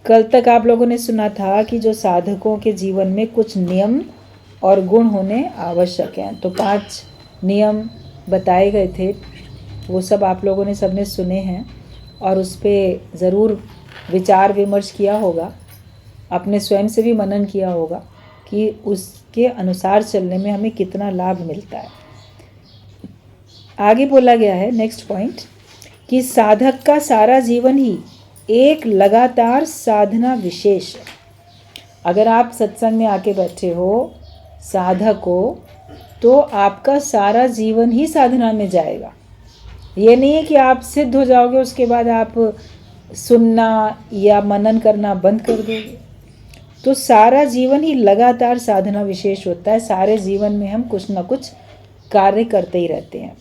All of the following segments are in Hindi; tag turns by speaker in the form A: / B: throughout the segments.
A: कल तक आप लोगों ने सुना था कि जो साधकों के जीवन में कुछ नियम और गुण होने आवश्यक हैं। तो 5 नियम बताए गए थे, वो सब आप लोगों ने सबने सुने हैं और उस पर ज़रूर विचार विमर्श किया होगा, अपने स्वयं से भी मनन किया होगा कि उसके अनुसार चलने में हमें कितना लाभ मिलता है। आगे बोला गया है नेक्स्ट पॉइंट कि साधक का सारा जीवन ही एक लगातार साधना विशेष है। अगर आप सत्संग में आके बैठे हो, साधक हो, तो आपका सारा जीवन ही साधना में जाएगा। ये नहीं है कि आप सिद्ध हो जाओगे उसके बाद आप सुनना या मनन करना बंद कर दोगे। तो सारा जीवन ही लगातार साधना विशेष होता है। सारे जीवन में हम कुछ ना कुछ कार्य करते ही रहते हैं।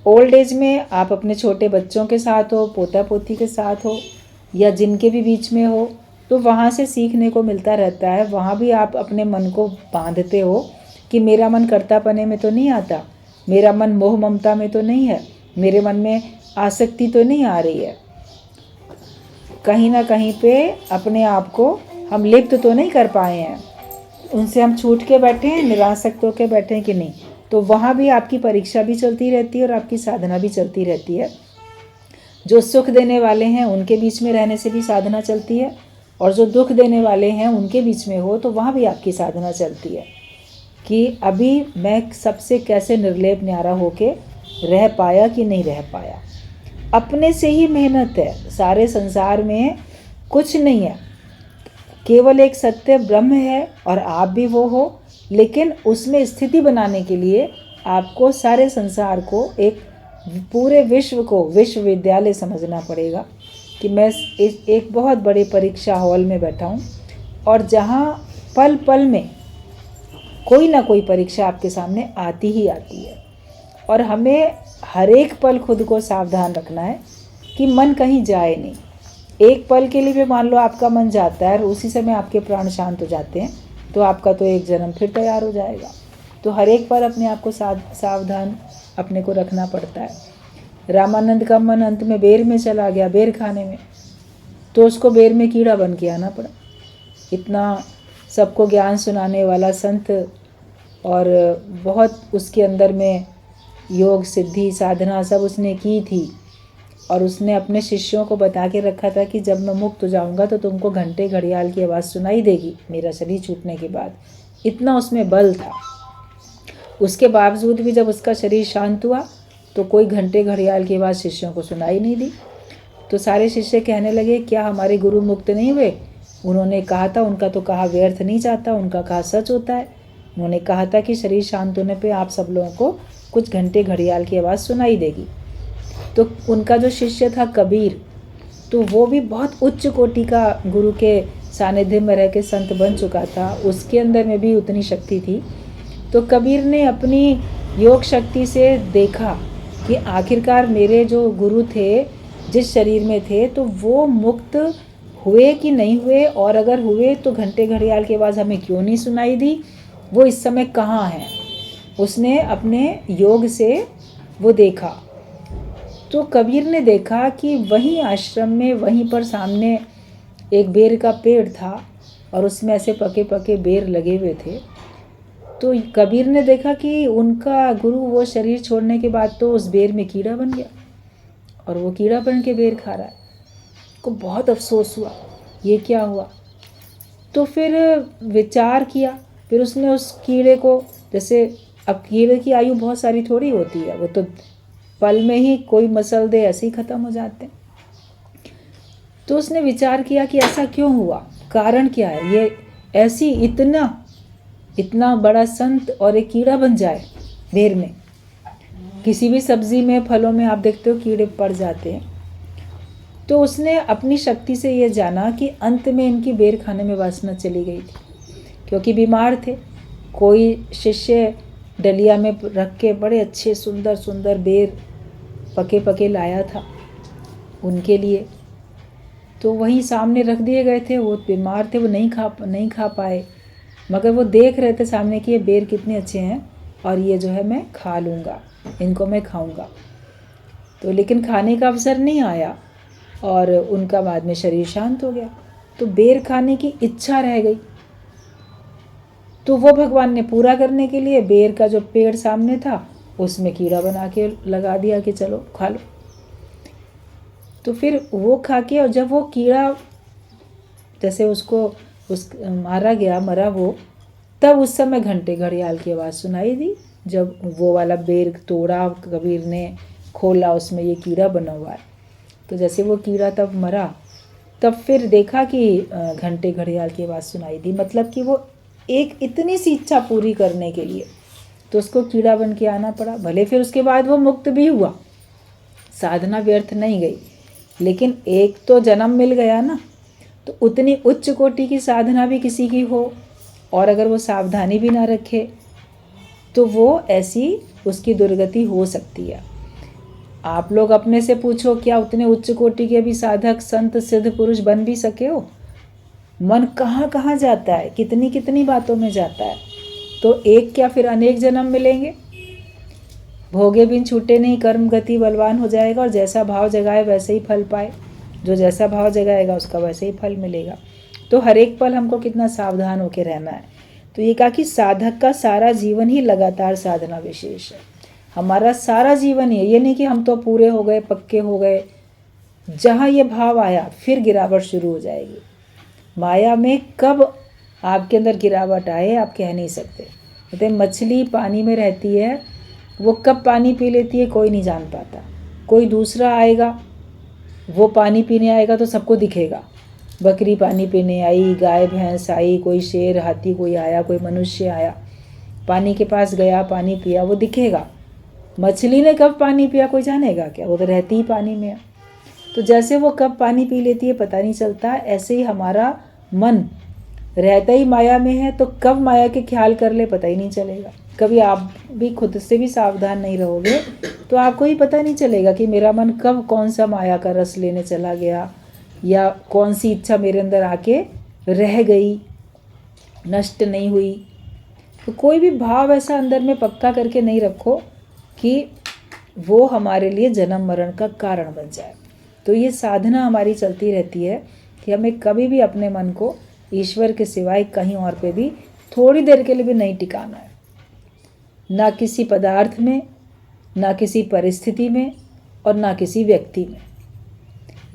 A: ओल्ड एज में आप अपने छोटे बच्चों के साथ हो, पोता पोती के साथ हो या जिनके भी बीच में हो, तो वहाँ से सीखने को मिलता रहता है। वहाँ भी आप अपने मन को बांधते हो कि मेरा मन कर्तापने में तो नहीं आता, मेरा मन मोह ममता में तो नहीं है, मेरे मन में आसक्ति तो नहीं आ रही है, कहीं ना कहीं पे अपने आप को हम लिप्त तो नहीं कर पाए हैं, उनसे हम छूट के बैठे हैं, निरासक्त होकर बैठे हैं कि नहीं। तो वहाँ भी आपकी परीक्षा भी चलती रहती है और आपकी साधना भी चलती रहती है। जो सुख देने वाले हैं उनके बीच में रहने से भी साधना चलती है, और जो दुख देने वाले हैं उनके बीच में हो तो वहाँ भी आपकी साधना चलती है कि अभी मैं सबसे कैसे निर्लेप न्यारा होके रह पाया कि नहीं रह पाया। अपने से ही मेहनत है, सारे संसार में कुछ नहीं है, केवल एक सत्य ब्रह्म है और आप भी वो हो। लेकिन उसमें स्थिति बनाने के लिए आपको सारे संसार को, एक पूरे विश्व को विश्वविद्यालय समझना पड़ेगा कि मैं एक बहुत बड़े परीक्षा हॉल में बैठा हूँ और जहाँ पल पल में कोई ना कोई परीक्षा आपके सामने आती ही आती है। और हमें हर एक पल खुद को सावधान रखना है कि मन कहीं जाए नहीं। एक पल के लिए भी मान लो आपका मन जाता है और उसी समय आपके प्राण शांत हो जाते हैं, तो आपका तो एक जन्म फिर तैयार हो जाएगा। तो हर एक पल अपने आप को सावधान अपने को रखना पड़ता है। रामानंद का मन अंत में बेर में चला गया, बेर खाने में, तो उसको बेर में कीड़ा बन के आना पड़ा। इतना सबको ज्ञान सुनाने वाला संत और बहुत उसके अंदर में योग सिद्धि साधना सब उसने की थी, और उसने अपने शिष्यों को बता के रखा था कि जब मैं मुक्त हो जाऊंगा तो तुमको घंटे घड़ियाल की आवाज़ सुनाई देगी मेरा शरीर छूटने के बाद। इतना उसमें बल था। उसके बावजूद भी जब उसका शरीर शांत हुआ तो कोई घंटे घड़ियाल की आवाज़ शिष्यों को सुनाई नहीं दी। तो सारे शिष्य कहने लगे क्या हमारे गुरु मुक्त नहीं हुए? उन्होंने कहा था, उनका तो कहा व्यर्थ नहीं जाता, उनका कहा सच होता है। उन्होंने कहा था कि शरीर शांत होने पे आप सब लोगों को कुछ घंटे घड़ियाल की आवाज़ सुनाई देगी। तो उनका जो शिष्य था कबीर, तो वो भी बहुत उच्च कोटि का गुरु के सानिध्य में रह के संत बन चुका था, उसके अंदर में भी उतनी शक्ति थी। तो कबीर ने अपनी योग शक्ति से देखा कि आखिरकार मेरे जो गुरु थे जिस शरीर में थे तो वो मुक्त हुए कि नहीं हुए, और अगर हुए तो घंटे घड़ियाल की आवाज़ हमें क्यों नहीं सुनाई दी, वो इस समय कहाँ हैं। उसने अपने योग से वो देखा। तो कबीर ने देखा कि वहीं आश्रम में वहीं पर सामने एक बेर का पेड़ था और उसमें ऐसे पके पके बेर लगे हुए थे। तो कबीर ने देखा कि उनका गुरु वो शरीर छोड़ने के बाद तो उस बेर में कीड़ा बन गया और वो कीड़ा बन के बेर खा रहा है। को बहुत अफसोस हुआ, ये क्या हुआ। तो फिर विचार किया, फिर उसने उस कीड़े को, जैसे अब कीड़े की आयु बहुत सारी थोड़ी होती है, वो तो पल में ही कोई मसल दे ऐसे ही ख़त्म हो जाते हैं। तो उसने विचार किया कि ऐसा क्यों हुआ, कारण क्या है, ये ऐसी इतना बड़ा संत और एक कीड़ा बन जाए बेर में। किसी भी सब्जी में फलों में आप देखते हो कीड़े पड़ जाते हैं। तो उसने अपनी शक्ति से ये जाना कि अंत में इनकी बेर खाने में वासना चली गई थी, क्योंकि बीमार थे। कोई शिष्य डलिया में रख के बड़े अच्छे सुंदर सुंदर बेर पके पके लाया था उनके लिए, तो वहीं सामने रख दिए गए थे। वो बीमार थे, वो नहीं खा पाए, मगर वो देख रहे थे सामने कि ये बेर कितने अच्छे हैं और ये जो है मैं खा लूँगा, इनको मैं खाऊँगा। तो लेकिन खाने का अवसर नहीं आया और उनका बाद में शरीर शांत हो गया। तो बेर खाने की इच्छा रह गई, तो वो भगवान ने पूरा करने के लिए बेर का जो पेड़ सामने था उसमें कीड़ा बना के लगा दिया कि चलो खा लो। तो फिर वो खा के, और जब वो कीड़ा जैसे उसको मारा गया, मरा वो, तब उस समय घंटे घड़ियाल की आवाज़ सुनाई दी। जब वो वाला बेर तोड़ा, कबीर ने खोला, उसमें ये कीड़ा बना हुआ है। तो जैसे वो कीड़ा तब मरा, तब फिर देखा कि घंटे घड़ियाल की आवाज़ सुनाई दी। मतलब कि वो एक इतनी सी इच्छा पूरी करने के लिए तो उसको कीड़ा बन के आना पड़ा। भले फिर उसके बाद वो मुक्त भी हुआ, साधना व्यर्थ नहीं गई, लेकिन एक तो जन्म मिल गया ना। तो उतनी उच्च कोटि की साधना भी किसी की हो और अगर वो सावधानी भी ना रखे तो वो ऐसी उसकी दुर्गति हो सकती है। आप लोग अपने से पूछो, क्या उतने उच्च कोटि के भी साधक संत सिद्ध पुरुष बन भी सके हो? मन कहाँ कहाँ जाता है, कितनी कितनी बातों में जाता है। तो एक क्या फिर अनेक जन्म मिलेंगे। भोगे बिन छूटे नहीं, कर्म गति बलवान हो जाएगा, और जैसा भाव जगाए वैसे ही फल पाए। जो जैसा भाव जगाएगा उसका वैसे ही फल मिलेगा। तो हर एक पल हमको कितना सावधान होकर रहना है। तो ये कहा कि साधक का सारा जीवन ही लगातार साधना विशेष है। हमारा सारा जीवन ही, ये नहीं कि हम तो पूरे हो गए, पक्के हो गए। जहाँ ये भाव आया फिर गिरावट शुरू हो जाएगी। माया में कब आपके अंदर गिरावट आए आप कह नहीं सकते। कहते मछली पानी में रहती है, वो कब पानी पी लेती है कोई नहीं जान पाता। कोई दूसरा आएगा, वो पानी पीने आएगा तो सबको दिखेगा। बकरी पानी पीने आई, गाय भैंस आई, कोई शेर हाथी कोई आया, कोई मनुष्य आया, पानी के पास गया, पानी पिया, वो दिखेगा। मछली ने कब पानी पिया कोई जानेगा क्या? वो तो रहती ही पानी में है। तो जैसे वो कब पानी पी लेती है पता नहीं चलता, ऐसे ही हमारा मन रहता ही माया में है, तो कब माया के ख्याल कर ले पता ही नहीं चलेगा। कभी आप भी खुद से भी सावधान नहीं रहोगे तो आपको ही पता नहीं चलेगा कि मेरा मन कब कौन सा माया का रस लेने चला गया, या कौन सी इच्छा मेरे अंदर आके रह गई, नष्ट नहीं हुई। तो कोई भी भाव ऐसा अंदर में पक्का करके नहीं रखो कि वो हमारे लिए जन्म मरण का कारण बन जाए। तो ये साधना हमारी चलती रहती है कि हमें कभी भी अपने मन को ईश्वर के सिवाय कहीं और पे भी थोड़ी देर के लिए भी नहीं टिकाना है। ना किसी पदार्थ में, ना किसी परिस्थिति में, और ना किसी व्यक्ति में।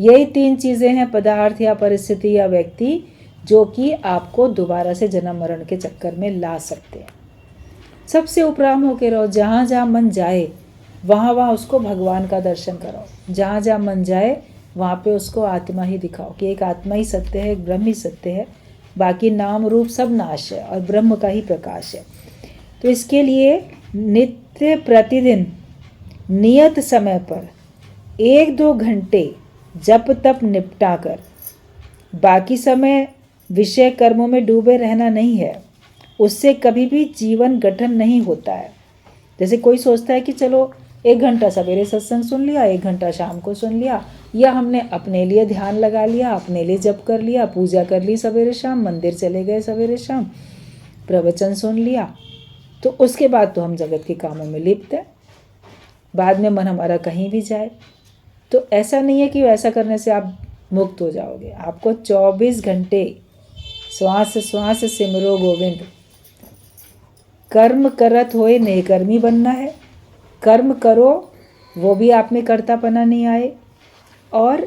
A: यही तीन चीज़ें हैं, पदार्थ या परिस्थिति या व्यक्ति, जो कि आपको दोबारा से जन्म मरण के चक्कर में ला सकते हैं। सबसे उपराम होके रहो। जहाँ जहाँ मन जाए वहाँ वहाँ उसको भगवान का दर्शन कराओ। जहाँ जहाँ मन जाए वहाँ पे उसको आत्मा ही दिखाओ कि एक आत्मा ही सत्य है, एक ब्रह्म ही सत्य है, बाकी नाम रूप सब नाश है और ब्रह्म का ही प्रकाश है। तो इसके लिए नित्य प्रतिदिन नियत समय पर 1-2 घंटे जप तप निपटा कर, बाकी समय विषय कर्मों में डूबे रहना नहीं है। उससे कभी भी जीवन गठन नहीं होता है। जैसे कोई सोचता है कि चलो 1 घंटा सवेरे सत्संग सुन लिया, 1 घंटा शाम को सुन लिया, या हमने अपने लिए ध्यान लगा लिया, अपने लिए जप कर लिया, पूजा कर ली सवेरे शाम, मंदिर चले गए सवेरे शाम, प्रवचन सुन लिया, तो उसके बाद तो हम जगत के कामों में लिप्त हैं। बाद में मन हमारा कहीं भी जाए। तो ऐसा नहीं है कि ऐसा करने से आप मुक्त हो जाओगे। आपको 24 घंटे श्वास श्वास सिमरो गोविंद, कर्म करत होए नेकर्मी बनना है। कर्म करो, वो भी आप में कर्तापना नहीं आए, और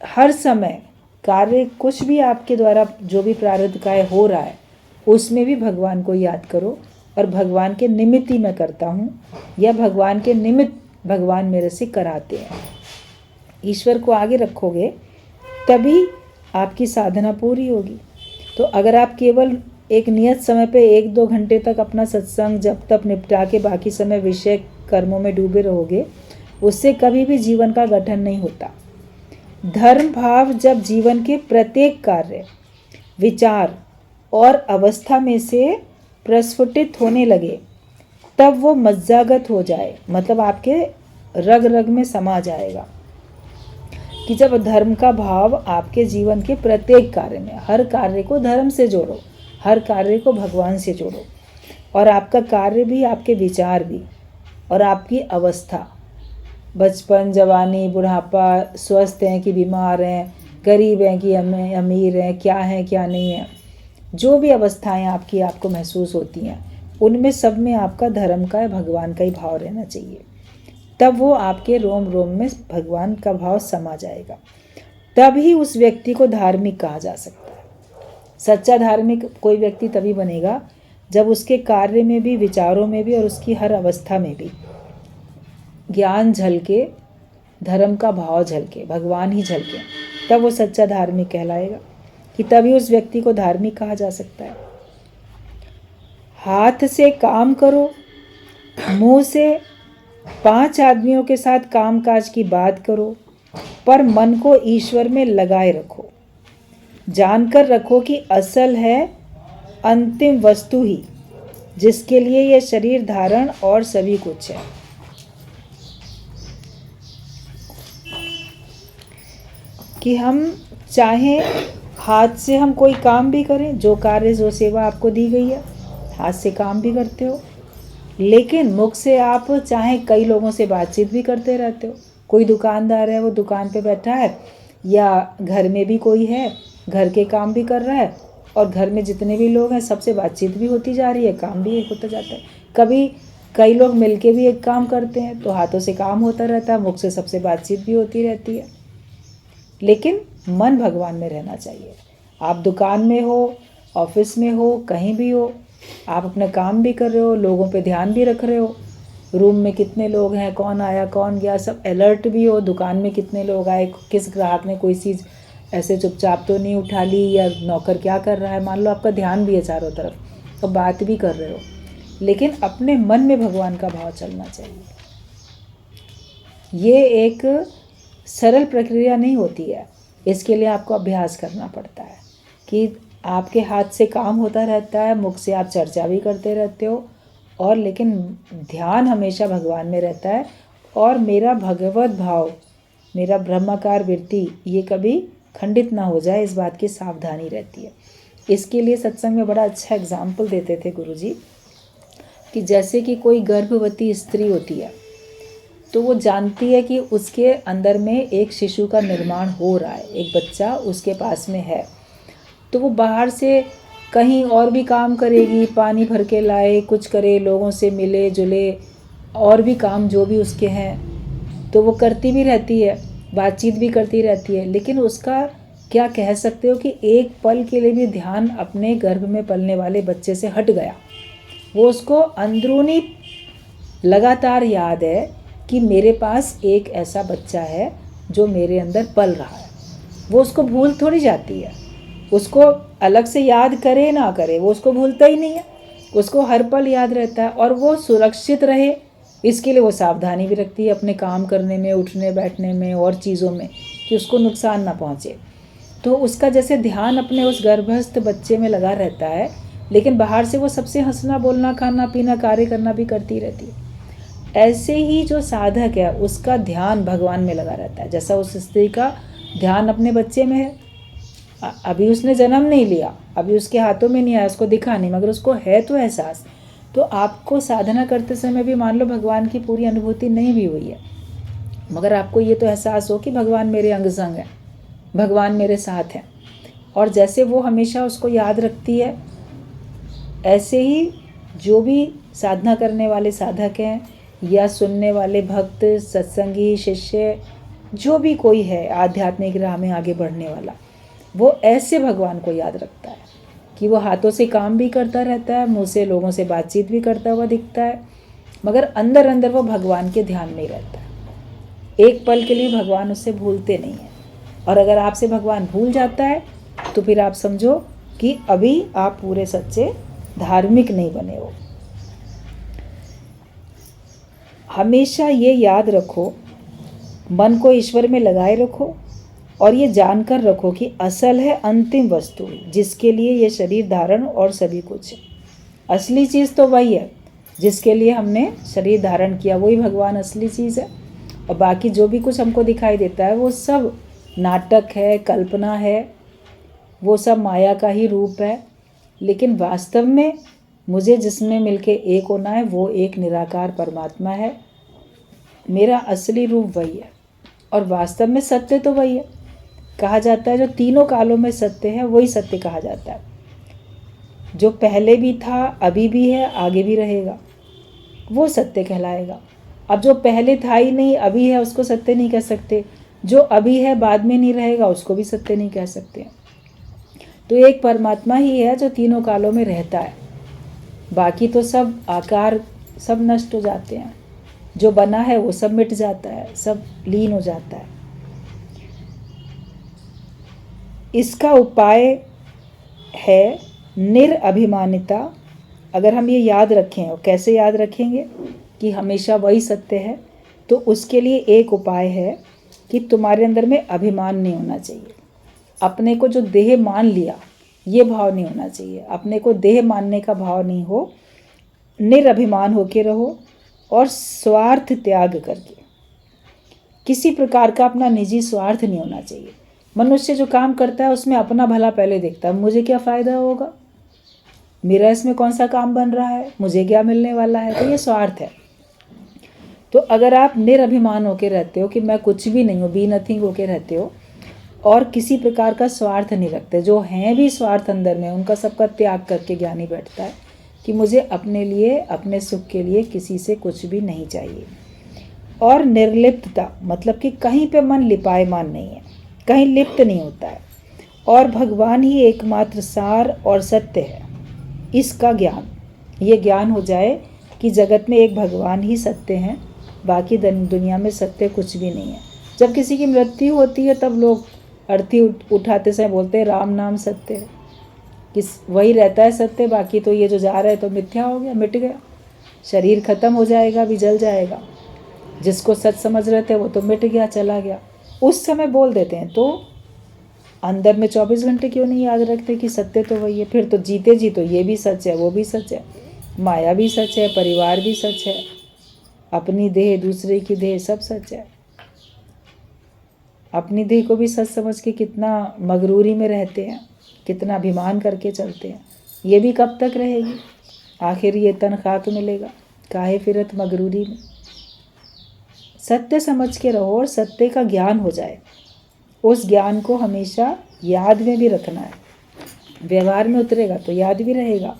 A: हर समय कार्य कुछ भी आपके द्वारा जो भी प्रारब्ध काय हो रहा है उसमें भी भगवान को याद करो, और भगवान के निमित्त ही मैं करता हूँ, या भगवान के निमित्त भगवान मेरे से कराते हैं। ईश्वर को आगे रखोगे तभी आपकी साधना पूरी होगी। तो अगर आप केवल एक नियत समय पे 1-2 घंटे तक अपना सत्संग जप तप निपटा के बाकी समय विषय कर्मों में डूबे रहोगे, उससे कभी भी जीवन का गठन नहीं होता। धर्म भाव जब जीवन के प्रत्येक कार्य, विचार और अवस्था में से प्रस्फुटित होने लगे, तब वो मज्जागत हो जाए, मतलब आपके रग रग में समा जाएगा। कि जब धर्म का भाव आपके जीवन के प्रत्येक कार्य में, हर कार्य को धर्म से जोड़ो, हर कार्य को भगवान से जोड़ो, और आपका कार्य भी, आपके विचार भी, और आपकी अवस्था, बचपन, जवानी, बुढ़ापा, स्वस्थ हैं कि बीमार हैं, गरीब हैं कि अमीर हैं, क्या हैं क्या नहीं है, जो भी अवस्थाएं आपको महसूस होती हैं, उनमें सब में आपका धर्म का, भगवान का ही भाव रहना चाहिए। तब वो आपके रोम रोम में भगवान का भाव समा जाएगा। तभी उस व्यक्ति को धार्मिक कहा जा सकता है। सच्चा धार्मिक कोई व्यक्ति तभी बनेगा जब उसके कार्य में भी, विचारों में भी और उसकी हर अवस्था में भी ज्ञान झलके, धर्म का भाव झलके, भगवान ही झलके, तब वो सच्चा धार्मिक कहलाएगा, कि तभी उस व्यक्ति को धार्मिक कहा जा सकता है। हाथ से काम करो, मुंह से 5 आदमियों के साथ कामकाज की बात करो, पर मन को ईश्वर में लगाए रखो। जानकर रखो कि असल है अंतिम वस्तु ही, जिसके लिए यह शरीर धारण और सभी कुछ है। कि हम चाहें हाथ से हम कोई काम भी करें, जो कार्य, जो सेवा आपको दी गई है, हाथ से काम भी करते हो, लेकिन मुख से आप चाहें कई लोगों से बातचीत भी करते रहते हो। कोई दुकानदार है, वो दुकान पे बैठा है, या घर में भी कोई है, घर के काम भी कर रहा है, और घर में जितने भी लोग हैं सबसे बातचीत भी होती जा रही है, काम भी एक होता जाता है। कभी कई लोग मिलके भी एक काम करते हैं, तो हाथों से काम होता रहता है, मुख से सबसे बातचीत भी होती रहती है, लेकिन मन भगवान में रहना चाहिए। आप दुकान में हो, ऑफिस में हो, कहीं भी हो, आप अपना काम भी कर रहे हो, लोगों पे ध्यान भी रख रहे हो, रूम में कितने लोग हैं, कौन आया कौन गया, सब अलर्ट भी हो, दुकान में कितने लोग आए, किस ग्राहक ने कोई चीज़ ऐसे चुपचाप तो नहीं उठा ली, या नौकर क्या कर रहा है, मान लो आपका ध्यान भी है चारों तरफ, तो बात भी कर रहे हो, लेकिन अपने मन में भगवान का भाव चलना चाहिए। ये एक सरल प्रक्रिया नहीं होती है, इसके लिए आपको अभ्यास करना पड़ता है कि आपके हाथ से काम होता रहता है, मुख से आप चर्चा भी करते रहते हो, और लेकिन ध्यान हमेशा भगवान में रहता है, और मेरा भगवत भाव, मेरा ब्रह्माकार वृत्ति, ये कभी खंडित ना हो जाए, इस बात की सावधानी रहती है। इसके लिए सत्संग में बड़ा अच्छा एग्जाम्पल देते थे गुरुजी, कि जैसे कि कोई गर्भवती स्त्री होती है, तो वो जानती है कि उसके अंदर में एक शिशु का निर्माण हो रहा है, एक बच्चा उसके पास में है, तो वो बाहर से कहीं और भी काम करेगी, पानी भर के लाए, कुछ करे, लोगों से मिले जुले, और भी काम जो भी उसके हैं, तो वो करती भी रहती है, बातचीत भी करती रहती है, लेकिन उसका क्या कह सकते हो कि एक पल के लिए भी ध्यान अपने गर्भ में पलने वाले बच्चे से हट गया। वो उसको अंदरूनी लगातार याद है कि मेरे पास एक ऐसा बच्चा है जो मेरे अंदर पल रहा है। वो उसको भूल थोड़ी जाती है, उसको अलग से याद करे ना करे, वो उसको भूलता ही नहीं है, उसको हर पल याद रहता है, और वो सुरक्षित रहे इसके लिए वो सावधानी भी रखती है अपने काम करने में, उठने बैठने में और चीज़ों में, कि उसको नुकसान ना पहुँचे। तो उसका जैसे ध्यान अपने उस गर्भस्थ बच्चे में लगा रहता है, लेकिन बाहर से वो सबसे हंसना बोलना, खाना पीना, कार्य करना भी करती रहती है। ऐसे ही जो साधक है उसका ध्यान भगवान में लगा रहता है, जैसा उस स्त्री का ध्यान अपने बच्चे में है। अभी उसने जन्म नहीं लिया, अभी उसके हाथों में नहीं आया, उसको दिखा नहीं, मगर उसको है तो एहसास। तो आपको साधना करते समय भी मान लो भगवान की पूरी अनुभूति नहीं भी हुई है, मगर आपको ये तो एहसास हो कि भगवान मेरे अंग संग है, भगवान मेरे साथ हैं, और जैसे वो हमेशा उसको याद रखती है, ऐसे ही जो भी साधना करने वाले साधक हैं, या सुनने वाले भक्त, सत्संगी, शिष्य, जो भी कोई है आध्यात्मिक राह में आगे बढ़ने वाला, वो ऐसे भगवान को याद रखता है कि वो हाथों से काम भी करता रहता है, मुंह से लोगों से बातचीत भी करता हुआ दिखता है, मगर अंदर अंदर वो भगवान के ध्यान में रहता है। एक पल के लिए भगवान उससे भूलते नहीं हैं, और अगर आपसे भगवान भूल जाता है तो फिर आप समझो कि अभी आप पूरे सच्चे धार्मिक नहीं बने हो। हमेशा ये याद रखो, मन को ईश्वर में लगाए रखो, और ये जानकर रखो कि असल है अंतिम वस्तु, जिसके लिए ये शरीर धारण और सभी कुछ है। असली चीज़ तो वही है जिसके लिए हमने शरीर धारण किया, वही भगवान असली चीज़ है, और बाकी जो भी कुछ हमको दिखाई देता है वो सब नाटक है, कल्पना है, वो सब माया का ही रूप है। लेकिन वास्तव में मुझे जिसमें मिलके एक होना है वो एक निराकार परमात्मा है, मेरा असली रूप वही है, और वास्तव में सत्य तो वही है। कहा जाता है जो तीनों कालों में सत्य है वही सत्य कहा जाता है। जो पहले भी था, अभी भी है, आगे भी रहेगा, वो सत्य कहलाएगा। अब जो पहले था ही नहीं, अभी है, उसको सत्य नहीं कह सकते। जो अभी है, बाद में नहीं रहेगा, उसको भी सत्य नहीं कह सकते। तो एक परमात्मा ही है जो तीनों कालों में रहता है। बाकी तो सब आकार सब नष्ट हो जाते हैं, जो बना है वो सब मिट जाता है, सब लीन हो जाता है। इसका उपाय है निरअभिमानिता। अगर हम ये याद रखें, और कैसे याद रखेंगे कि हमेशा वही सत्य है, तो उसके लिए एक उपाय है कि तुम्हारे अंदर में अभिमान नहीं होना चाहिए। अपने को जो देह मान लिया ये भाव नहीं होना चाहिए। अपने को देह मानने का भाव नहीं हो, निरअभिमान होके रहो और स्वार्थ त्याग करके। किसी प्रकार का अपना निजी स्वार्थ नहीं होना चाहिए। मनुष्य जो काम करता है उसमें अपना भला पहले देखता है, मुझे क्या फ़ायदा होगा, मेरा इसमें कौन सा काम बन रहा है, मुझे क्या मिलने वाला है, तो ये स्वार्थ है। तो अगर आप निरअभिमान होके रहते हो कि मैं कुछ भी नहीं हूँ, बी नथिंग होके रहते हो और किसी प्रकार का स्वार्थ नहीं रखते, जो हैं भी स्वार्थ अंदर में, उनका सबका त्याग करके ज्ञानी बैठता है कि मुझे अपने लिए, अपने सुख के लिए किसी से कुछ भी नहीं चाहिए। और निर्लिप्तता मतलब कि कहीं पे मन लिपायमान नहीं है, कहीं लिप्त नहीं होता है, और भगवान ही एकमात्र सार और सत्य है, इसका ज्ञान, ये ज्ञान हो जाए कि जगत में एक भगवान ही सत्य है, बाकी दुनिया में सत्य कुछ भी नहीं है। जब किसी की मृत्यु होती है तब लोग अर्थी उठाते समय बोलते हैं राम नाम सत्य है, कि वही रहता है सत्य, बाकी तो ये जो जा रहा है तो मिथ्या हो गया, मिट गया, शरीर खत्म हो जाएगा, भी जल जाएगा। जिसको सच समझ रहे थे वो तो मिट गया, चला गया, उस समय बोल देते हैं। तो अंदर में 24 घंटे क्यों नहीं याद रखते कि सत्य तो वही है। फिर तो जीते जी तो ये भी सच है, वो भी सच है, माया भी सच है, परिवार भी सच है, अपनी देह, दूसरे की देह, सब सच है। अपनी देह को भी सच समझ के कितना मगरूरी में रहते हैं, कितना अभिमान करके चलते हैं। ये भी कब तक रहेगी, आखिर ये तनख्वाह तो मिलेगा, काहे फिरत मगरूरी में। सत्य समझ के रहो और सत्य का ज्ञान हो जाए। उस ज्ञान को हमेशा याद में भी रखना है, व्यवहार में उतरेगा तो याद भी रहेगा।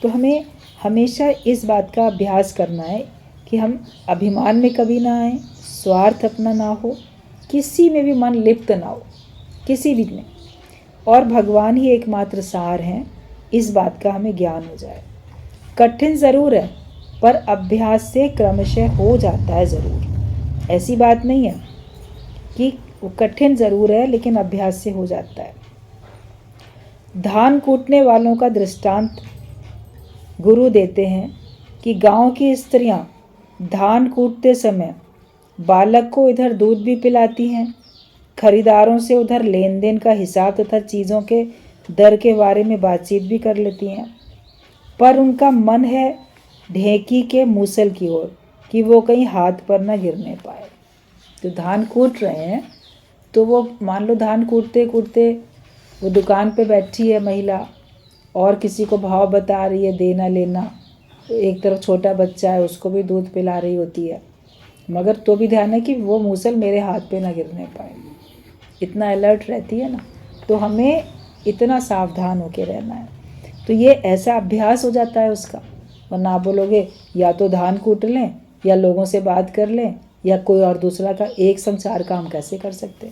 A: तो हमें हमेशा इस बात का अभ्यास करना है कि हम अभिमान में कभी ना आए, स्वार्थ अपना ना हो, किसी में भी मन लिप्त ना हो, किसी भी में, और भगवान ही एकमात्र सार हैं, इस बात का हमें ज्ञान हो जाए। कठिन ज़रूर है पर अभ्यास से क्रमशः हो जाता है ज़रूर। ऐसी बात नहीं है कि वो कठिन ज़रूर है लेकिन अभ्यास से हो जाता है। धान कूटने वालों का दृष्टांत गुरु देते हैं कि गांव की स्त्रियां धान कूटते समय बालक को इधर दूध भी पिलाती हैं, खरीदारों से उधर लेन देन का हिसाब तथा चीज़ों के दर के बारे में बातचीत भी कर लेती हैं, पर उनका मन है ढेंकी के मूसल की ओर कि वो कहीं हाथ पर न गिरने पाए। तो धान कूट रहे हैं तो वो मान लो धान कूटते कूटते वो दुकान पे बैठी है महिला और किसी को भाव बता रही है, देना लेना, एक तरफ छोटा बच्चा है उसको भी दूध पिला रही होती है, मगर तो भी ध्यान है कि वो मूसल मेरे हाथ पे ना गिरने पाए, इतना अलर्ट रहती है ना। तो हमें इतना सावधान होके रहना है। तो ये ऐसा अभ्यास हो जाता है उसका, वरना आप बोलोगे या तो धान कूट लें या लोगों से बात कर लें या कोई और दूसरा का, एक संग चार काम कैसे कर सकते।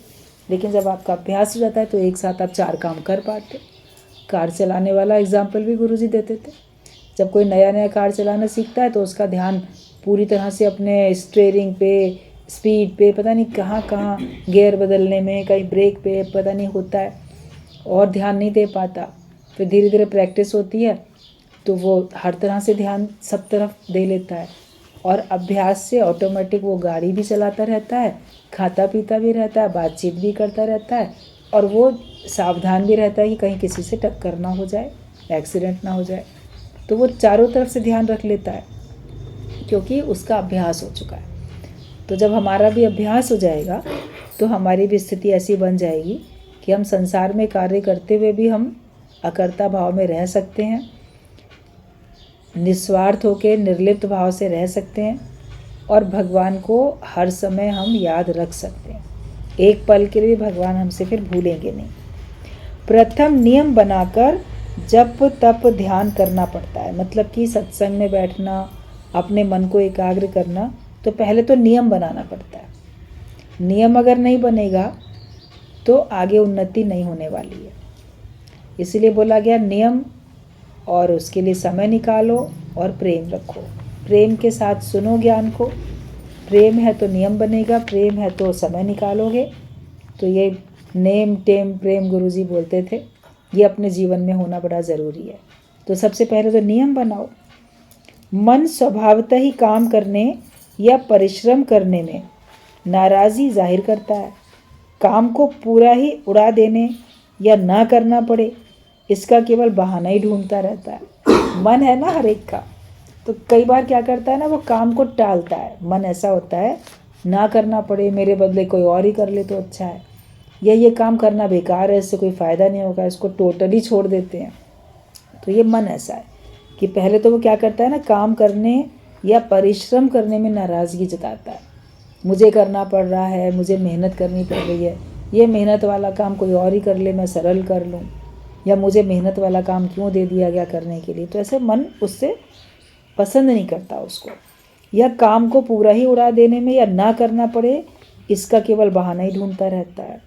A: लेकिन जब आपका अभ्यास हो जाता है तो एक साथ आप चार काम कर पाते। कार चलाने वाला एग्जाम्पल भी गुरुजी देते थे। जब कोई नया नया कार चलाना सीखता है तो उसका ध्यान पूरी तरह से अपने स्टीयरिंग पे, स्पीड पे, पता नहीं कहाँ कहाँ, गियर बदलने में, कहीं ब्रेक पे पता नहीं होता है और ध्यान नहीं दे पाता। फिर धीरे धीरे प्रैक्टिस होती है तो वो हर तरह से ध्यान सब तरफ दे लेता है और अभ्यास से ऑटोमेटिक वो गाड़ी भी चलाता रहता है, खाता पीता भी रहता है, बातचीत भी करता रहता है और वो सावधान भी रहता है कि कहीं किसी से टक्कर ना हो जाए, एक्सीडेंट ना हो जाए। तो वो चारों तरफ से ध्यान रख लेता है क्योंकि उसका अभ्यास हो चुका है। तो जब हमारा भी अभ्यास हो जाएगा तो हमारी भी स्थिति ऐसी बन जाएगी कि हम संसार में कार्य करते हुए भी हम अकर्ता भाव में रह सकते हैं, निस्वार्थ होकर निर्लिप्त भाव से रह सकते हैं और भगवान को हर समय हम याद रख सकते हैं। एक पल के लिए भगवान हमसे फिर भूलेंगे नहीं। प्रथम नियम बनाकर जप तप ध्यान करना पड़ता है, मतलब कि सत्संग में बैठना, अपने मन को एकाग्र करना, तो पहले तो नियम बनाना पड़ता है। नियम अगर नहीं बनेगा तो आगे उन्नति नहीं होने वाली है। इसीलिए बोला गया नियम, और उसके लिए समय निकालो और प्रेम रखो। प्रेम के साथ सुनो ज्ञान को। प्रेम है तो नियम बनेगा, प्रेम है तो समय निकालोगे। तो ये नेम टेम प्रेम गुरुजी बोलते थे, ये अपने जीवन में होना बड़ा ज़रूरी है। तो सबसे पहले तो नियम बनाओ। मन स्वभावतः ही काम करने या परिश्रम करने में नाराज़ी जाहिर करता है। काम को पूरा ही उड़ा देने या ना करना पड़े, इसका केवल बहाना ही ढूंढता रहता है। मन है ना हर एक का, तो कई बार क्या करता है ना, वो काम को टालता है। मन ऐसा होता है, ना करना पड़े, मेरे बदले कोई और ही कर ले तो अच्छा है, या ये काम करना बेकार है, इससे कोई फ़ायदा नहीं होगा, इसको टोटली छोड़ देते हैं। तो ये मन ऐसा है कि पहले तो वो क्या करता है ना, काम करने या परिश्रम करने में नाराज़गी जताता है। मुझे करना पड़ रहा है, मुझे मेहनत करनी पड़ रही है, ये मेहनत वाला काम कोई और ही कर ले, मैं सरल कर लूँ, या मुझे मेहनत वाला काम क्यों दे दिया गया करने के लिए। तो ऐसे मन उससे पसंद नहीं करता उसको। या काम को पूरा ही उड़ा देने में या ना करना पड़े, इसका केवल बहाना ही ढूंढता रहता है।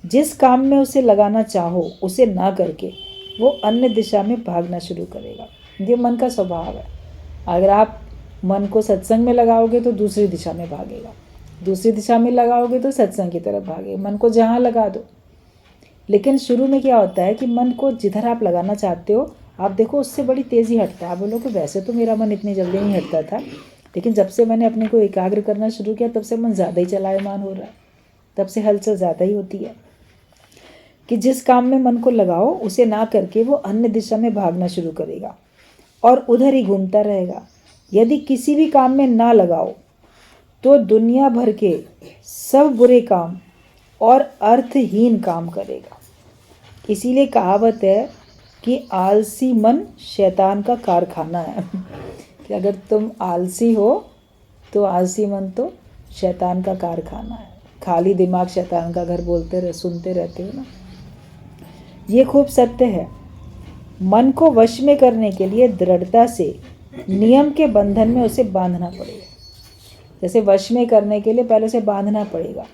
A: जिस काम में उसे लगाना चाहो उसे ना करके वो अन्य दिशा में भागना शुरू करेगा। ये मन का स्वभाव है। अगर आप मन को सत्संग में लगाओगे तो दूसरी दिशा में भागेगा, दूसरी दिशा में लगाओगे तो सत्संग की तरफ भागेगा। मन को जहाँ लगा दो। लेकिन शुरू में क्या होता है कि मन को जिधर आप लगाना चाहते हो, आप देखो उससे बड़ी तेज़ी हटता है। आप बोलो कि वैसे तो मेरा मन इतनी जल्दी नहीं हटता था, लेकिन जब से मैंने अपने को एकाग्र करना शुरू किया तब से मन ज़्यादा ही चलायमान हो रहा है, तब से हलचल ज़्यादा ही होती है। कि जिस काम में मन को लगाओ उसे ना करके वो अन्य दिशा में भागना शुरू करेगा और उधर ही घूमता रहेगा। यदि किसी भी काम में ना लगाओ तो दुनिया भर के सब बुरे काम और अर्थहीन काम करेगा। इसीलिए कहावत है कि आलसी मन शैतान का कारखाना है। कि अगर तुम आलसी हो तो आलसी मन तो शैतान का कारखाना है। खाली दिमाग शैतान का घर बोलते सुनते रहते हो ना। ये खूब सत्य है। मन को वश में करने के लिए दृढ़ता से नियम के बंधन में उसे बांधना पड़ेगा। जैसे वश में करने के लिए पहले उसे बांधना पड़ेगा।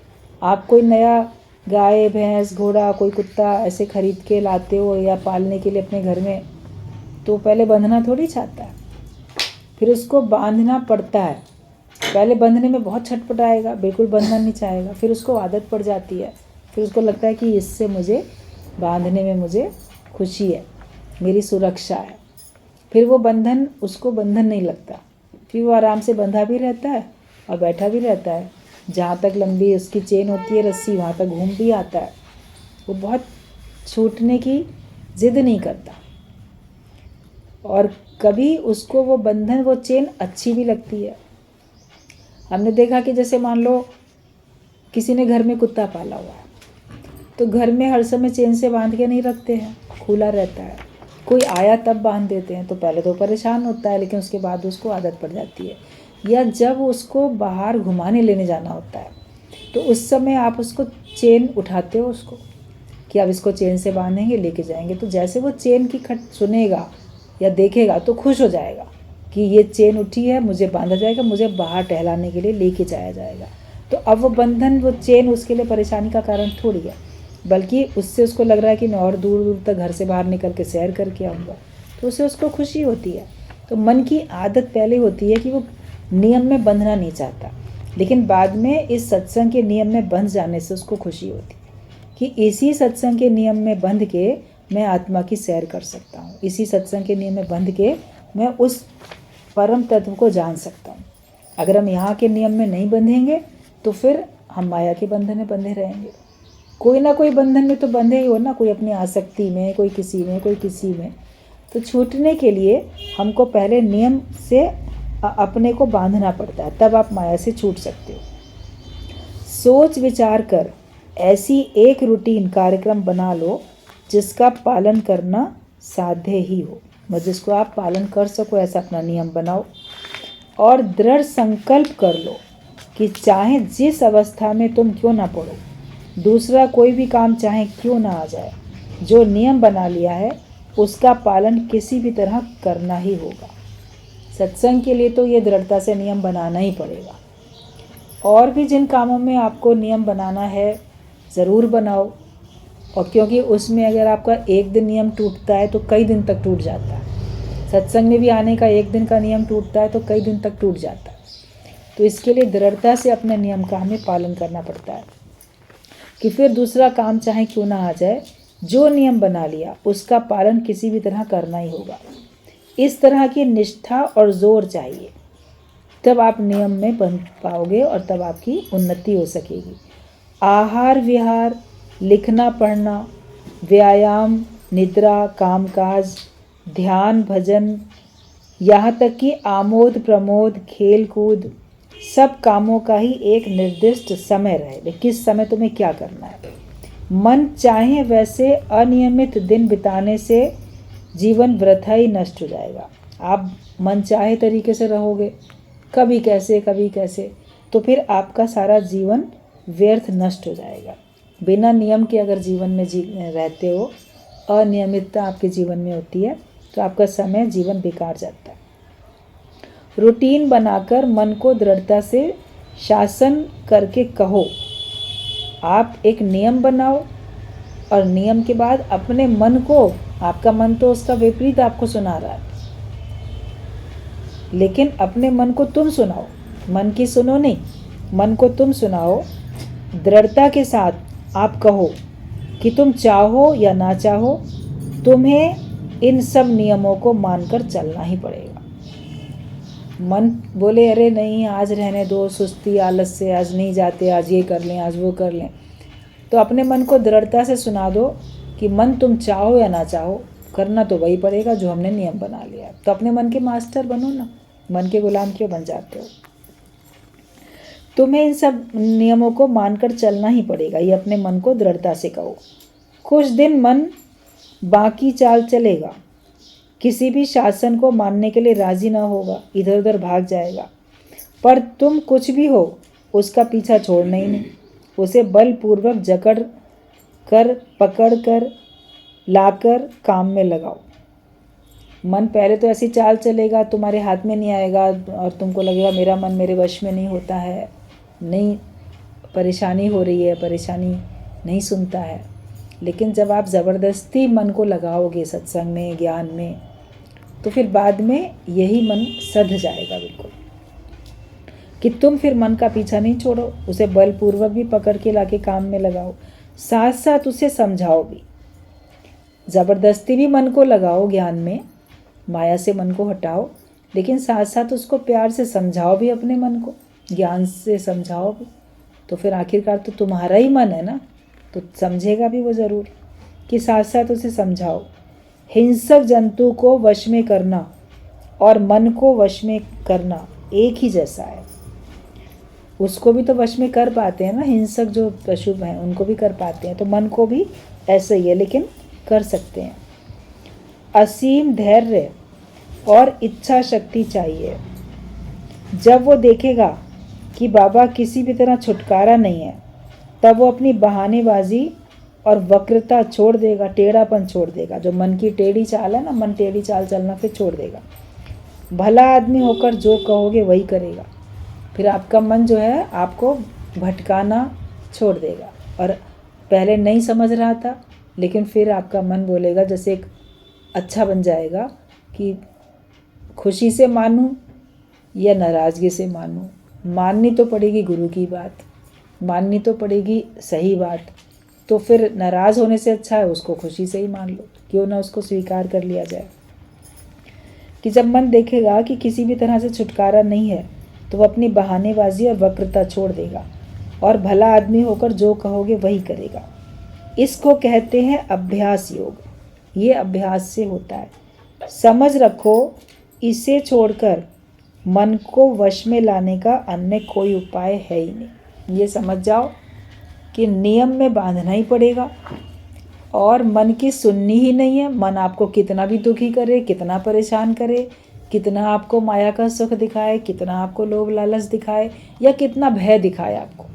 A: आप कोई नया गाय भैंस घोड़ा कोई कुत्ता ऐसे खरीद के लाते हो या पालने के लिए अपने घर में, तो पहले बंधना थोड़ी चाहता है, फिर उसको बांधना पड़ता है। पहले बंधने में बहुत छटपटाएगा, बिल्कुल बंधना नहीं चाहेगा, फिर उसको आदत पड़ जाती है, फिर उसको लगता है कि इससे मुझे बांधने में मुझे खुशी है, मेरी सुरक्षा है। फिर वो बंधन, उसको बंधन नहीं लगता, फिर वो आराम से बंधा भी रहता है और बैठा भी रहता है। जहाँ तक लंबी उसकी चेन होती है रस्सी, वहाँ तक घूम भी आता है। वो बहुत छूटने की जिद नहीं करता, और कभी उसको वो बंधन वो चेन अच्छी भी लगती है। हमने देखा कि जैसे मान लो किसी ने घर में कुत्ता पाला हुआ है, तो घर में हर समय चेन से बांध के नहीं रखते हैं, खुला रहता है। कोई आया तब बांध देते हैं, तो पहले तो परेशान होता है, लेकिन उसके बाद उसको आदत पड़ जाती है। या जब उसको बाहर घुमाने लेने जाना होता है, तो उस समय आप उसको चेन उठाते हो उसको कि अब इसको चेन से बांधेंगे लेके जाएंगे। तो जैसे वो चेन की खट सुनेगा या देखेगा तो खुश हो जाएगा कि ये चेन उठी है, मुझे बांधा जाएगा, मुझे बाहर टहलाने के लिए लेके जाया जाएगा। तो अब वो बंधन वो चेन उसके लिए परेशानी का कारण थोड़ी है, बल्कि उससे उसको लग रहा है कि मैं और दूर दूर तक घर से बाहर निकल के सैर करके आऊँगा, तो उससे उसको खुशी होती है। तो मन की आदत पहले होती है कि वो नियम में बंधना नहीं चाहता, लेकिन बाद में इस सत्संग के नियम में बंध जाने से उसको खुशी होती है कि इसी सत्संग के नियम में बंध के मैं आत्मा की सैर कर सकता हूँ, इसी सत्संग के नियम में बंध के मैं उस परम तत्व को जान सकता हूँ। अगर हम यहाँ के नियम में नहीं बंधेंगे तो फिर हम माया के बंधन में बंधे रहेंगे। कोई ना कोई बंधन में तो बंधे ही हो ना, कोई अपनी आसक्ति में, कोई किसी में, कोई किसी में। तो छूटने के लिए हमको पहले नियम से अपने को बांधना पड़ता है, तब आप माया से छूट सकते हो। सोच विचार कर ऐसी एक रूटीन कार्यक्रम बना लो जिसका पालन करना साध्य ही हो, मतलब जिसको आप पालन कर सको, ऐसा अपना नियम बनाओ। और दृढ़ संकल्प कर लो कि चाहे जिस अवस्था में तुम क्यों ना पड़ो, दूसरा कोई भी काम चाहे क्यों ना आ जाए, जो नियम बना लिया है उसका पालन किसी भी तरह करना ही होगा। सत्संग के लिए तो ये दृढ़ता से नियम बनाना ही पड़ेगा। और भी जिन कामों में आपको नियम बनाना है ज़रूर बनाओ, और क्योंकि उसमें अगर आपका एक दिन नियम टूटता है तो कई दिन तक टूट जाता है। सत्संग में भी आने का एक दिन का नियम टूटता है तो कई दिन तक टूट जाता है। तो इसके लिए दृढ़ता से अपने नियम का हमें पालन करना पड़ता है कि फिर दूसरा काम चाहे क्यों ना आ जाए, जो नियम बना लिया उसका पालन किसी भी तरह करना ही होगा। इस तरह की निष्ठा और जोर चाहिए, तब आप नियम में बन पाओगे और तब आपकी उन्नति हो सकेगी। आहार विहार, लिखना पढ़ना, व्यायाम, निद्रा, कामकाज, ध्यान, भजन, यहाँ तक कि आमोद प्रमोद, खेल कूद, सब कामों का ही एक निर्दिष्ट समय रहे। किस समय तुम्हें क्या करना है। मन चाहे वैसे अनियमित दिन बिताने से जीवन वृथा ही नष्ट हो जाएगा। आप मन चाहे तरीके से रहोगे, कभी कैसे, तो फिर आपका सारा जीवन व्यर्थ नष्ट हो जाएगा। बिना नियम के अगर जीवन में रहते हो, अनियमितता आपके जीवन में होती है, तो आपका समय जीवन बेकार जाता है। रूटीन बनाकर मन को दृढ़ता से शासन करके कहो। आप एक नियम बनाओ और नियम के बाद अपने मन को, आपका मन तो उसका विपरीत आपको सुना रहा है, लेकिन अपने मन को तुम सुनाओ, मन की सुनो नहीं, मन को तुम सुनाओ। दृढ़ता के साथ आप कहो कि तुम चाहो या ना चाहो, तुम्हें इन सब नियमों को मानकर चलना ही पड़ेगा। मन बोले अरे नहीं आज रहने दो, सुस्ती आलस से आज नहीं जाते, आज ये कर लें, आज वो कर लें, तो अपने मन को दृढ़ता से सुना दो कि मन तुम चाहो या ना चाहो, करना तो वही पड़ेगा जो हमने नियम बना लिया। तो अपने मन के मास्टर बनो ना, मन के गुलाम क्यों बन जाते हो। तुम्हें इन सब नियमों को मानकर चलना ही पड़ेगा, ये अपने मन को दृढ़ता से कहो। कुछ दिन मन बाकी चाल चलेगा, किसी भी शासन को मानने के लिए राजी ना होगा, इधर उधर भाग जाएगा, पर तुम कुछ भी हो उसका पीछा छोड़ना ही नहीं, उसे बलपूर्वक जकड़ कर पकड़ कर लाकर काम में लगाओ। मन पहले तो ऐसी चाल चलेगा, तुम्हारे हाथ में नहीं आएगा और तुमको लगेगा मेरा मन मेरे वश में नहीं होता है, नहीं परेशानी हो रही है, परेशानी नहीं सुनता है। लेकिन जब आप ज़बरदस्ती मन को लगाओगे सत्संग में, ज्ञान में, तो फिर बाद में यही मन सध जाएगा बिल्कुल, कि तुम फिर मन का पीछा नहीं छोड़ो, उसे बलपूर्वक भी पकड़ के लाके काम में लगाओ, साथ साथ उसे समझाओ भी। ज़बरदस्ती भी मन को लगाओ ज्ञान में, माया से मन को हटाओ, लेकिन साथ साथ उसको प्यार से समझाओ भी, अपने मन को ज्ञान से समझाओ भी। तो फिर आखिरकार तो तुम्हारा ही मन है ना, तो समझेगा भी वो ज़रूर, कि साथ साथ उसे समझाओ। हिंसक जंतु को वश में करना और मन को वश में करना एक ही जैसा है। उसको भी तो वश में कर पाते हैं ना, हिंसक जो पशु हैं उनको भी कर पाते हैं, तो मन को भी ऐसे ही है, लेकिन कर सकते हैं। असीम धैर्य और इच्छा शक्ति चाहिए। जब वो देखेगा कि बाबा किसी भी तरह छुटकारा नहीं है, तब वो अपनी बहानेबाजी और वक्रता छोड़ देगा, टेढ़ापन छोड़ देगा। जो मन की टेढ़ी चाल है ना, मन टेढ़ी चाल चलना फिर छोड़ देगा। भला आदमी होकर जो कहोगे वही करेगा। फिर आपका मन जो है आपको भटकाना छोड़ देगा, और पहले नहीं समझ रहा था, लेकिन फिर आपका मन बोलेगा, जैसे एक अच्छा बन जाएगा कि खुशी से मानूं या नाराज़गी से मानूं। माननी तो पड़ेगी गुरु की बात, माननी तो पड़ेगी सही बात, तो फिर नाराज़ होने से अच्छा है उसको खुशी से ही मान लो, क्यों ना उसको स्वीकार कर लिया जाए। कि जब मन देखेगा कि किसी भी तरह से छुटकारा नहीं है, तो वो अपनी बहानेबाजी और वक्रता छोड़ देगा और भला आदमी होकर जो कहोगे वही करेगा। इसको कहते हैं अभ्यास योग। ये अभ्यास से होता है। समझ रखो, इसे छोड़कर मन को वश में लाने का अन्य कोई उपाय है ही नहीं। ये समझ जाओ कि नियम में बांधना ही पड़ेगा, और मन की सुननी ही नहीं है। मन आपको कितना भी दुखी करे, कितना परेशान करे, कितना आपको माया का सुख दिखाए, कितना आपको लोभ लालच दिखाए, या कितना भय दिखाए आपको।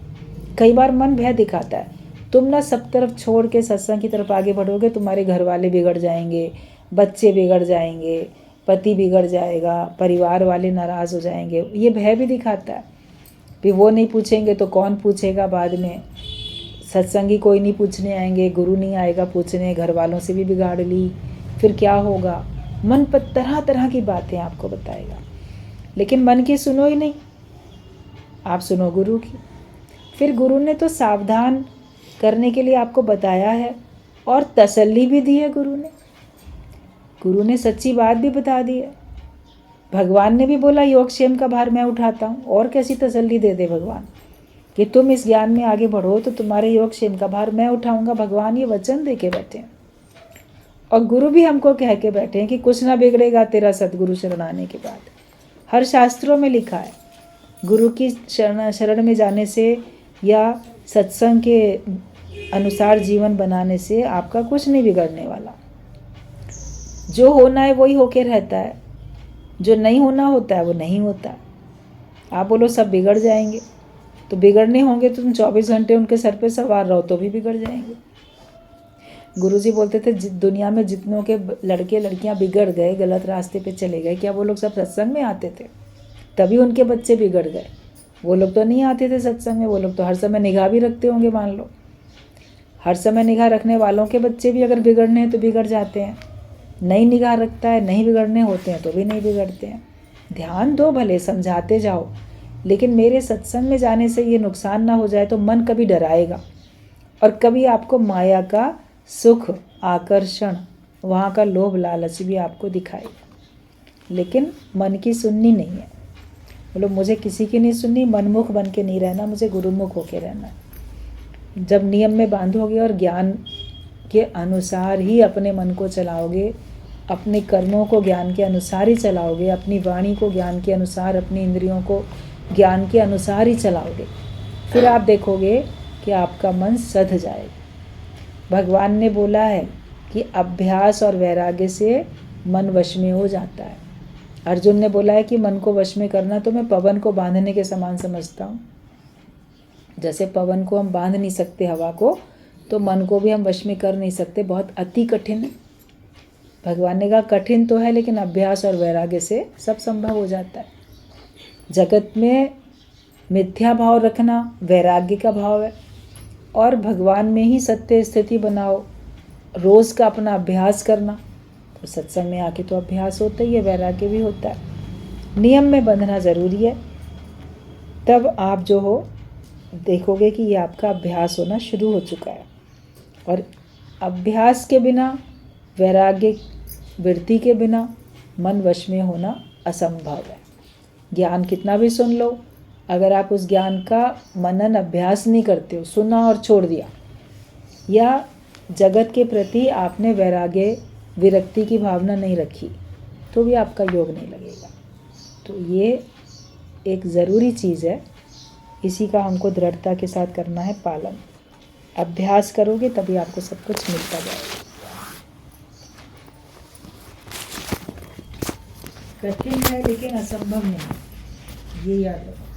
A: कई बार मन भय दिखाता है, तुम ना सब तरफ छोड़ के सत्संग की तरफ आगे बढ़ोगे, तुम्हारे घर वाले बिगड़ जाएंगे, बच्चे बिगड़ जाएंगे, पति बिगड़ जाएगा, परिवार वाले नाराज़ हो जाएंगे। ये भय भी दिखाता है कि वो नहीं पूछेंगे तो कौन पूछेगा बाद में। सत्संगी कोई नहीं पूछने आएंगे, गुरु नहीं आएगा पूछने, घर वालों से भी बिगाड़ ली, फिर क्या होगा। मन पर तरह तरह की बातें आपको बताएगा, लेकिन मन की सुनो ही नहीं, आप सुनो गुरु की। फिर गुरु ने तो सावधान करने के लिए आपको बताया है और तसल्ली भी दी है। गुरु ने सच्ची बात भी बता दी है। भगवान ने भी बोला योगक्षेम का भार मैं उठाता हूँ। और कैसी तसल्ली दे दे भगवान कि तुम इस ज्ञान में आगे बढ़ो तो तुम्हारे योगक्षेम का भार मैं उठाऊंगा। भगवान ये वचन दे के बैठे हैं और गुरु भी हमको कह के बैठे हैं कि कुछ ना बिगड़ेगा तेरा सतगुरु शरण आने के बाद। हर शास्त्रों में लिखा है गुरु की शरण में जाने से या सत्संग के अनुसार जीवन बनाने से आपका कुछ नहीं बिगड़ने वाला। जो होना है वही होके रहता है, जो नहीं होना होता है वो नहीं होता। आप बोलो सब बिगड़ जाएंगे, तो बिगड़ने होंगे तो तुम 24 घंटे उनके सर पे सवार रहो तो भी बिगड़ जाएंगे। गुरुजी बोलते थे दुनिया में जितनों के लड़के लड़कियां बिगड़ गए, गलत रास्ते पे चले गए, क्या वो लोग सब सत्संग में आते थे? तभी उनके बच्चे बिगड़ गए। वो लोग तो नहीं आते थे सत्संग में, वो लोग तो हर समय निगाह भी रखते होंगे। मान लो हर समय निगाह रखने वालों के बच्चे भी अगर बिगड़ने हैं तो बिगड़ जाते हैं। नहीं निगाह रखता है, नहीं बिगड़ने होते हैं तो भी नहीं बिगड़ते हैं। ध्यान दो, भले समझाते जाओ, लेकिन मेरे सत्संग में जाने से ये नुकसान ना हो जाए तो मन कभी डराएगा और कभी आपको माया का सुख, आकर्षण, वहाँ का लोभ लालच भी आपको दिखाएगा। लेकिन मन की सुननी नहीं है। बोलो मुझे किसी की नहीं सुननी, मनमुख बन के नहीं रहना, मुझे गुरुमुख होके रहना है। जब नियम में बांधोगे और ज्ञान के अनुसार ही अपने मन को चलाओगे, अपने कर्मों को ज्ञान के अनुसार ही चलाओगे, अपनी वाणी को ज्ञान के अनुसार, अपनी इंद्रियों को ज्ञान के अनुसार ही चलाओगे, फिर आप देखोगे कि आपका मन सध जाएगा। भगवान ने बोला है कि अभ्यास और वैराग्य से मन वश में हो जाता है। अर्जुन ने बोला है कि मन को वश में करना तो मैं पवन को बांधने के समान समझता हूँ। जैसे पवन को हम बांध नहीं सकते हवा को, तो मन को भी हम वश में कर नहीं सकते, बहुत अति कठिन है। भगवान ने कहा कठिन तो है, लेकिन अभ्यास और वैराग्य से सब संभव हो जाता है। जगत में मिथ्या भाव रखना वैराग्य का भाव है, और भगवान में ही सत्य स्थिति बनाओ, रोज़ का अपना अभ्यास करना। तो सत्संग में आके तो अभ्यास होता ही है, वैराग्य भी होता है। नियम में बंधना ज़रूरी है, तब आप जो हो देखोगे कि ये आपका अभ्यास होना शुरू हो चुका है। और अभ्यास के बिना, वैराग्य वृत्ति के बिना मन वश में होना असंभव है। ज्ञान कितना भी सुन लो, अगर आप उस ज्ञान का मनन अभ्यास नहीं करते हो, सुना और छोड़ दिया, या जगत के प्रति आपने वैराग्य विरक्ति की भावना नहीं रखी, तो भी आपका योग नहीं लगेगा। तो ये एक ज़रूरी चीज़ है, इसी का हमको दृढ़ता के साथ करना है पालन। अभ्यास करोगे तभी आपको सब कुछ मिलता जाएगा। कठिन है लेकिन असंभव नहीं, ये याद रखो।